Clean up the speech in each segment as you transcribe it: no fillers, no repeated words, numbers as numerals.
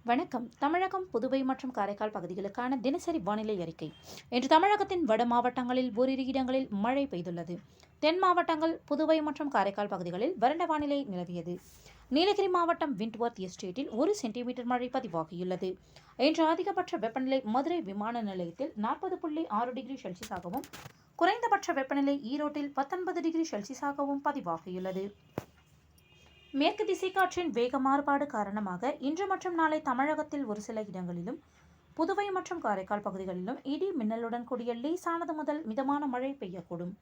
வணக்கம். தமிழகம், புதுவை மற்றும் காரைக்கால் பகுதிகளுக்கான தினசரி வானிலை அறிக்கை. இன்று தமிழகத்தின் வட மாவட்டங்களில் ஓரிரு இடங்களில் மழை பெய்துள்ளது. தென் மாவட்டங்கள், புதுவை மற்றும் காரைக்கால் பகுதிகளில் வறண்ட வானிலை நிலவியது. நீலகிரி மாவட்டம் விண்ட்வர்த் எஸ்டேட்டில் 1 சென்டிமீட்டர் மழை பதிவாகியுள்ளது. இன்று அதிகபட்ச வெப்பநிலை மதுரை விமான நிலையத்தில் 40.6 டிகிரி செல்சியஸாகவும், குறைந்தபட்ச வெப்பநிலை ஈரோட்டில் 19 டிகிரி செல்சியஸாகவும் பதிவாகியுள்ளது. மேற்கு திசை காற்றின் வேக மாறுபாடு காரணமாக இன்று மற்றும் நாளை தமிழகத்தில் ஒரு சில இடங்களிலும், புதுவை மற்றும் காரைக்கால் பகுதிகளிலும் இடி மின்னலுடன் கூடிய லேசானது முதல் மிதமான மழை பெய்யக்கூடும்.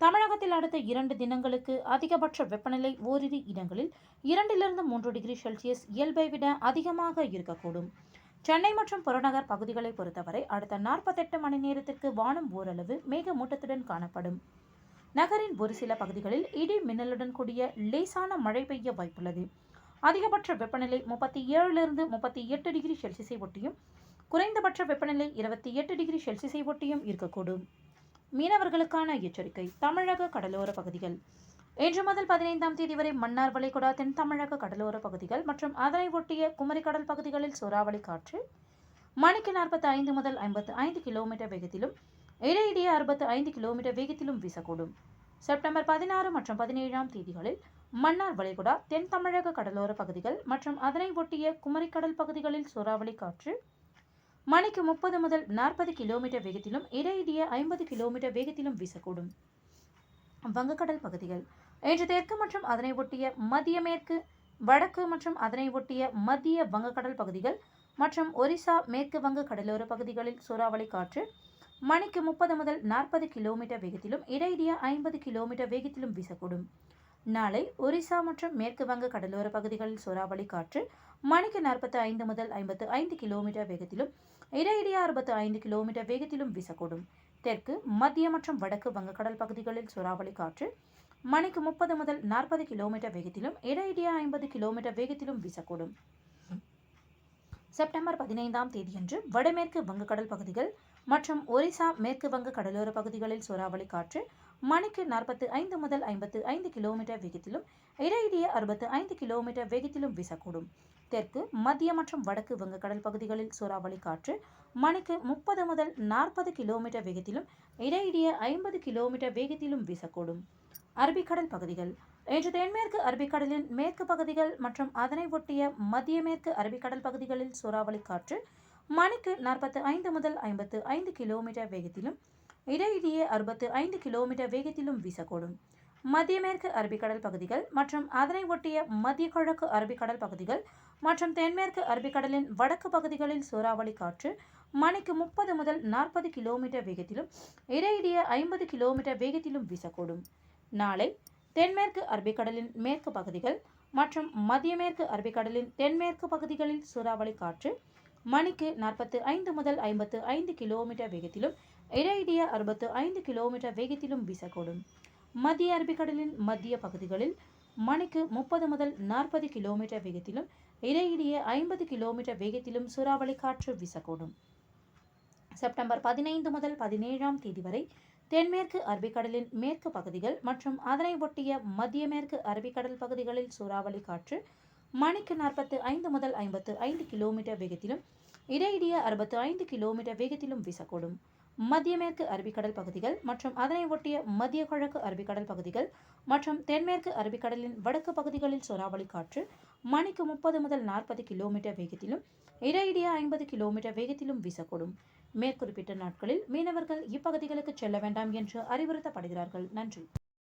தமிழகத்தில் அடுத்த 2 தினங்களுக்கு அதிகபட்ச வெப்பநிலை ஓரிரு இடங்களில் 2 to 3 டிகிரி செல்சியஸ் இயல்பை விட அதிகமாக இருக்கக்கூடும். சென்னை மற்றும் புறநகர் பகுதிகளை பொறுத்தவரை அடுத்த 48 மணி நேரத்திற்கு வானம் ஓரளவு மேகமூட்டத்துடன் காணப்படும். நகரின் ஒரு சில பகுதிகளில் இடி மின்னலுடன் கூடிய லேசான மழை பெய்ய வாய்ப்புள்ளது. அதிகபட்ச வெப்பநிலை 37 to 38 டிகிரி செல்சியஸை ஒட்டியும், குறைந்தபட்ச வெப்பநிலை 28 டிகிரி செல்சியஸை ஒட்டியும் இருக்கக்கூடும். மீனவர்களுக்கான எச்சரிக்கை. தமிழக கடலோர பகுதிகள். இன்று முதல் 15ஆம் தேதி வரை மன்னார் வளைகுடா, தென் தமிழக கடலோர பகுதிகள் மற்றும் அதனை ஒட்டிய குமரிக்கடல் பகுதிகளில் சூறாவளி காற்று மணிக்கு 45 முதல் 55 கிலோமீட்டர் வேகத்திலும், இடையிடையே 65 கிலோமீட்டர் வேகத்திலும் வீசக்கூடும். செப்டம்பர் 16 மற்றும் 17ஆம் தேதிகளில் மன்னார் வளைகுடா, தென் தமிழக கடலோர பகுதிகள் மற்றும் அதனை ஒட்டிய குமரிக்கடல் பகுதிகளில் சூறாவளி காற்று மணிக்கு 30 முதல் 40 கிலோமீட்டர் வேகத்திலும், இடையிடையே 50 கிலோமீட்டர் வேகத்திலும் வீசக்கூடும். வங்கக்கடல் பகுதிகள். இன்று தெற்கு மற்றும் அதனை ஒட்டிய மத்திய மேற்கு, வடக்கு மற்றும் அதனை ஒட்டிய மத்திய வங்கக்கடல் பகுதிகள் மற்றும் ஒரிசா, மேற்கு வங்க கடலோர பகுதிகளில் சூறாவளி காற்று மணிக்கு 30 முதல் 40 கிலோமீட்டர் வேகத்திலும், இடையிடையே 50 கிலோமீட்டர் வேகத்திலும் வீசக்கூடும். நாளை ஒரிசா மற்றும் மேற்கு வங்க கடலோர பகுதிகளில் சூறாவளி காற்று மணிக்கு 45 முதல் 55 கிலோமீட்டர் வேகத்திலும், இடையிடையே 65 கிலோமீட்டர் வேகத்திலும் வீசக்கூடும். தெற்கு, மத்திய மற்றும் வடக்கு வங்கக்கடல் பகுதிகளில் சூறாவளி காற்று மணிக்கு 30 முதல் 40 கிலோமீட்டர் வேகத்திலும், இடையிடையே 50 கிலோமீட்டர் வேகத்திலும் வீசக்கூடும். செப்டம்பர் 15ஆம் தேதியன்று வடமேற்கு வங்கக்கடல் பகுதிகள் மற்றும் ஒரிசா, மேற்கு வங்க கடலோர பகுதிகளில் சூறாவளி காற்று மணிக்கு 45 முதல் 55 கிலோமீட்டர் வேகத்திலும், இடையிடையே 65 கிலோமீட்டர் வேகத்திலும் வீசக்கூடும். தெற்கு, மத்திய மற்றும் வடக்கு வங்கக்கடல் பகுதிகளில் சூறாவளி காற்று மணிக்கு 30 முதல் 40 கிலோமீட்டர் வேகத்திலும், இடையிடையே 50 கிலோமீட்டர் வேகத்திலும் வீசக்கூடும். அரபிக்கடல் பகுதிகள். இன்று தென்மேற்கு அரபிக்கடலின் மேற்கு பகுதிகள் மற்றும் அதனை ஒட்டிய மத்திய மேற்கு அரபிக்கடல் பகுதிகளில் சூறாவளி காற்று மணிக்கு 45 முதல் 55 கிலோமீட்டர் வேகத்திலும், இடையிடையே 65 கிலோமீட்டர் வேகத்திலும் வீசக்கூடும். மத்திய மேற்கு அரபிக்கடல் பகுதிகள் மற்றும் அதனை ஒட்டிய மத்திய கிழக்கு அரபிக்கடல் பகுதிகள் மற்றும் தென்மேற்கு அரபிக்கடலின் வடக்கு பகுதிகளில் சூறாவளி காற்று மணிக்கு 30 முதல் 40 கிலோமீட்டர் வேகத்திலும், இடையிடையே 50 கிலோமீட்டர் வேகத்திலும் வீசக்கூடும். நாளை தென்மேற்கு அரபிக்கடலின் மேற்கு பகுதிகள் மற்றும் மத்திய மேற்கு அரபிக்கடலின் தென்மேற்கு பகுதிகளில் சூறாவளி காற்று மணிக்கு 45 முதல் 55 கிலோமீட்டர் வேகத்திலும், இடையிடையே 65 கிலோமீட்டர் வேகத்திலும் வீசக்கூடும். மத்திய அரபிக்கடலின் மத்திய பகுதிகளில் மணிக்கு 30 முதல் 40 கிலோமீட்டர் வேகத்திலும், இடையிடையே 50 கிலோமீட்டர் வேகத்திலும் சூறாவளி காற்று வீசக்கூடும். செப்டம்பர் 15 முதல் 17ஆம் தேதி வரை தென்மேற்கு அரபிக்கடலின் மேற்கு பகுதிகள் மற்றும் அதனை ஒட்டிய மத்திய மேற்கு அரபிக்கடல் பகுதிகளில் சூறாவளி காற்று மணிக்கு 45 முதல் 55 கிலோமீட்டர் வேகத்திலும், இடையிடையே 65 கிலோமீட்டர் வேகத்திலும் வீசக்கூடும். மத்திய மேற்கு அரபிக்கடல் பகுதிகள் மற்றும் அதனை ஒட்டிய மத்திய கிழக்கு அரபிக்கடல் பகுதிகள் மற்றும் தென்மேற்கு அரபிக்கடலின் வடக்கு பகுதிகளில் சூறாவளி காற்று மணிக்கு 30 முதல் 40 கிலோமீட்டர் வேகத்திலும், இடையிடையே 50 கிலோமீட்டர் வேகத்திலும் வீசக்கூடும். மேற்குறிப்பிட்ட நாட்களில் மீனவர்கள் இப்பகுதிகளுக்கு செல்ல வேண்டாம் என்று அறிவுறுத்தப்படுகிறார்கள். நன்றி.